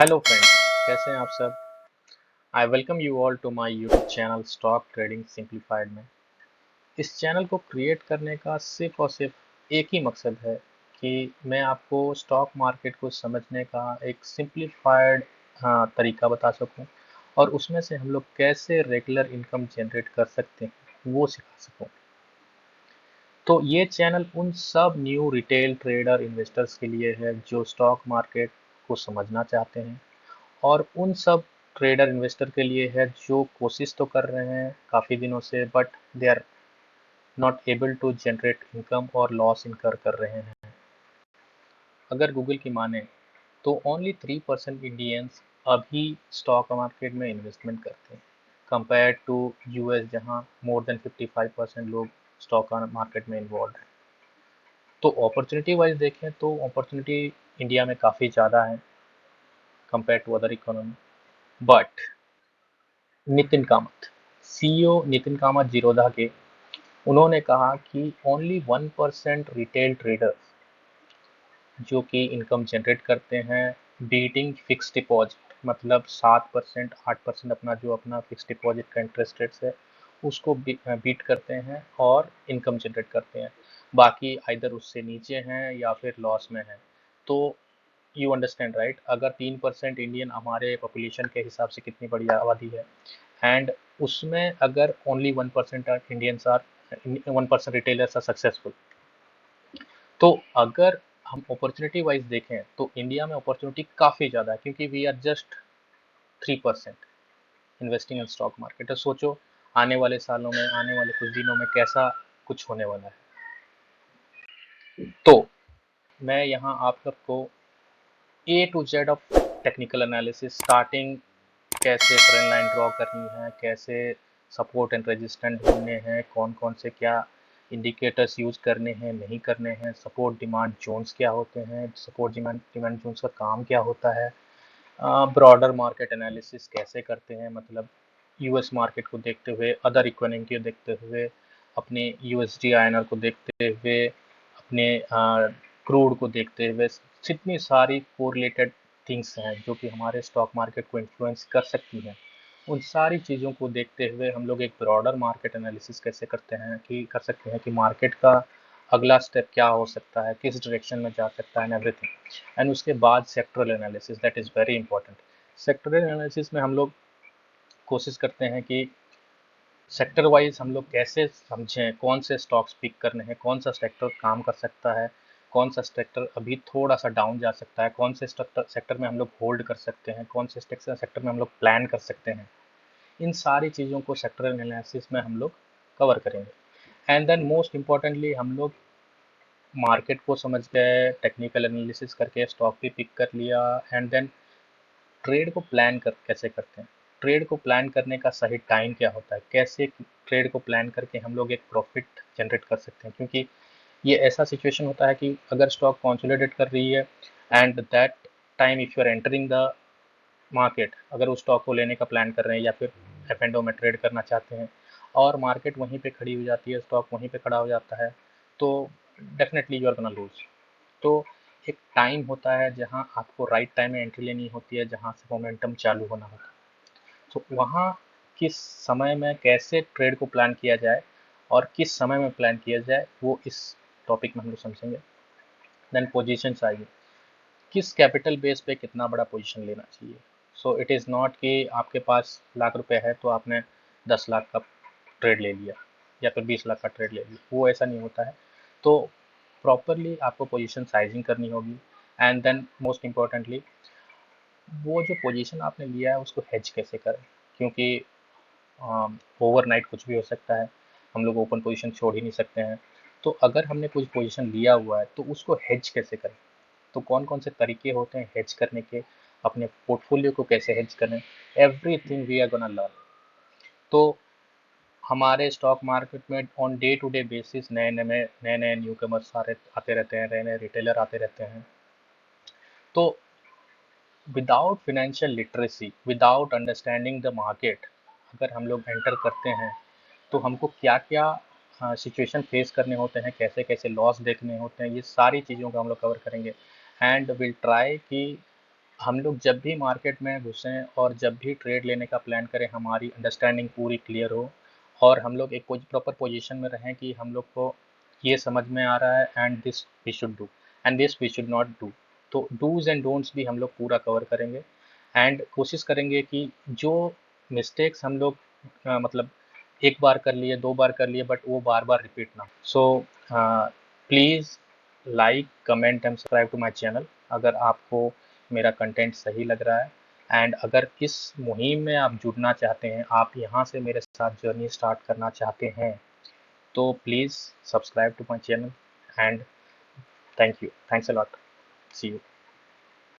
Hello friends, कैसे हैं आप सब। I welcome you all to my YouTube channel stock trading simplified में। इस चैनल को क्रिएट करने का सिर्फ और सिर्फ एक ही मकसद है कि मैं आपको स्टॉक मार्केट को समझने का एक सिंप्लीफाइड तरीका बता सकूं और उसमें से हम लोग कैसे रेगुलर इनकम जनरेट कर सकते हैं वो सिखा सकूं। तो ये चैनल उन सब न्यू रिटेल ट्रेडर इन्वेस्टर्स के लिए है जो स्टॉक मार्केट को समझना चाहते हैं और उन सब ट्रेडर इन्वेस्टर के लिए है जो कोशिश तो कर रहे हैं काफ़ी दिनों से but they are not able to generate income और लॉस इनकर कर रहे हैं। अगर गूगल की माने तो ओनली 3% इंडियंस अभी स्टॉक मार्केट में इन्वेस्टमेंट करते हैं कंपेयर टू यूएस जहां मोर देन 55% लोग स्टॉक मार्केट में इन्वॉल्व हैं। तो अपॉर्चुनिटी वाइज देखें तो अपॉर्चुनिटी इंडिया में काफ़ी ज़्यादा है compare to other economy. But Nitin Kamath, CEO Nitin Kamath Zerodha के, उन्होंने कहा कि ओनली 1% रिटेल ट्रेडर्स जो कि इनकम जनरेट करते हैं बीटिंग फिक्स डिपॉजिट, मतलब 7% 8% अपना जो अपना फिक्स डिपॉजिट का इंटरेस्ट रेट्स है उसको बीट करते हैं और इनकम जनरेट करते हैं। बाकी आइदर उससे नीचे हैं या फिर लॉस में हैं। तो यू अंडरस्टैंड राइट, अगर 3% इंडियन हमारे पॉपुलेशन के हिसाब से कितनी बड़ी आबादी है एंड उसमें अगर only 1% Indians are 1% retailers are successful, तो अगर हम अपॉर्चुनिटी वाइज देखें तो इंडिया में अपॉर्चुनिटी काफ़ी ज़्यादा है क्योंकि we are just 3% investing in stock market. तो सोचो आने वाले सालों में, आने वाले कुछ दिनों में कैसा कुछ होने वाला है। तो मैं यहाँ आप सबको A to Z of technical analysis starting, कैसे ट्रेंड लाइन ड्रॉ करनी है, कैसे सपोर्ट एंड रेजिस्टेंट ढूंढने हैं, कौन कौन से क्या इंडिकेटर्स यूज करने हैं नहीं करने हैं, सपोर्ट डिमांड जोन्स क्या होते हैं, सपोर्ट डिमांड डिमांड जोन्स का काम क्या होता है, ब्रॉडर मार्केट एनालिसिस कैसे करते हैं, मतलब यूएस मार्केट को देखते हुए, अदर इकोनॉमी को देखते हुए, अपने यूएसडी आईएनआर को देखते हुए, अपने क्रूड को देखते हुए, जितनी सारी कोरिलेटेड थिंग्स हैं जो कि हमारे स्टॉक मार्केट को इन्फ्लुएंस कर सकती हैं, उन सारी चीज़ों को देखते हुए हम लोग एक ब्रॉडर मार्केट एनालिसिस कैसे करते हैं कि कर सकते हैं कि मार्केट का अगला स्टेप क्या हो सकता है, किस डायरेक्शन में जा सकता है एंड एवरीथिंग। एंड उसके बाद sectoral analysis, that is very important. Sectoral analysis में हम लोग कोशिश करते हैं कि सेक्टर वाइज हम लोग कैसे समझें कौन से स्टॉक्स पिक करने हैं, कौन सा सेक्टर काम कर सकता है, कौन सा सेक्टर अभी थोड़ा सा डाउन जा सकता है, कौन से सेक्टर सेक्टर में हम लोग होल्ड कर सकते हैं, कौन से सेक्टर में हम लोग प्लान कर सकते हैं। इन सारी चीज़ों को सेक्टरल एनालिसिस में हम लोग कवर करेंगे। एंड देन मोस्ट इम्पॉर्टेंटली हम लोग मार्केट को समझ गए, टेक्निकल एनालिसिस करके स्टॉक भी पिक कर लिया, एंड देन ट्रेड को प्लान कर कैसे करते हैं, ट्रेड को प्लान करने का सही टाइम क्या होता है, कैसे ट्रेड को प्लान करके हम लोग एक प्रॉफिट जनरेट कर सकते हैं। क्योंकि ये ऐसा सिचुएशन होता है कि अगर स्टॉक कंसोलिडेट कर रही है and that time if you are entering the market, अगर उस स्टॉक को लेने का प्लान कर रहे हैं या फिर एफ एंड ओ में ट्रेड करना चाहते हैं और मार्केट वहीं पे खड़ी हो जाती है, स्टॉक वहीं पे खड़ा हो जाता है, तो definitely you are gonna lose. तो एक टाइम होता है जहां आपको राइट टाइम में एंट्री लेनी होती है, जहां से मोमेंटम चालू होना होता है। तो वहाँ किस समय में कैसे ट्रेड को प्लान किया जाए और किस समय में प्लान किया जाए वो इस टॉपिक में हम लोग समझेंगे। देन पोजीशन आएगी, किस कैपिटल बेस पे कितना बड़ा पोजीशन लेना चाहिए। सो इट इज़ नॉट कि आपके पास लाख रुपए है तो आपने 10 लाख का ट्रेड ले लिया या फिर 20 लाख का ट्रेड ले लिया, वो ऐसा नहीं होता है। तो प्रॉपरली आपको पोजीशन साइजिंग करनी होगी। एंड देन मोस्ट इम्पॉर्टेंटली वो जो पोजीशन आपने लिया है उसको हेज कैसे करें, क्योंकि ओवरनाइट कुछ भी हो सकता है, हम लोग ओपन पोजीशन छोड़ ही नहीं सकते हैं। तो अगर हमने कुछ पोजीशन लिया हुआ है तो उसको हेज कैसे करें, तो कौन कौन से तरीके होते हैं हेज करने के, अपने पोर्टफोलियो को कैसे हेज करें, everything we are gonna learn. तो हमारे स्टॉक मार्केट में on day to day basis नए नए न्यू कमर्स आते रहते हैं, नए नए रिटेलर आते रहते हैं। तो without financial literacy, without understanding the market, अगर हम लोग एंटर करते हैं तो हमको क्या क्या सिचुएशन फेस करने होते हैं, कैसे कैसे लॉस देखने होते हैं, ये सारी चीज़ों का हम लोग कवर करेंगे। एंड विल ट्राई कि हम लोग जब भी मार्केट में घुसें और जब भी ट्रेड लेने का प्लान करें, हमारी अंडरस्टैंडिंग पूरी क्लियर हो और हम लोग एक प्रॉपर पोजीशन में रहें कि हम लोग को ये समझ में आ रहा है and this we should do and this we should not do. तो डूज एंड डोंट्स भी हम लोग पूरा कवर करेंगे एंड कोशिश करेंगे कि जो मिस्टेक्स हम लोग मतलब एक बार कर लिए, 2 बार कर लिए, बट वो बार-बार रिपीट ना हो। So please like, comment and subscribe to my channel अगर आपको मेरा कंटेंट सही लग रहा है एंड अगर इस मुहिम में आप जुड़ना चाहते हैं, आप यहाँ से मेरे साथ जर्नी स्टार्ट करना चाहते हैं, तो please subscribe to my channel and thank you. Thanks a lot. See you.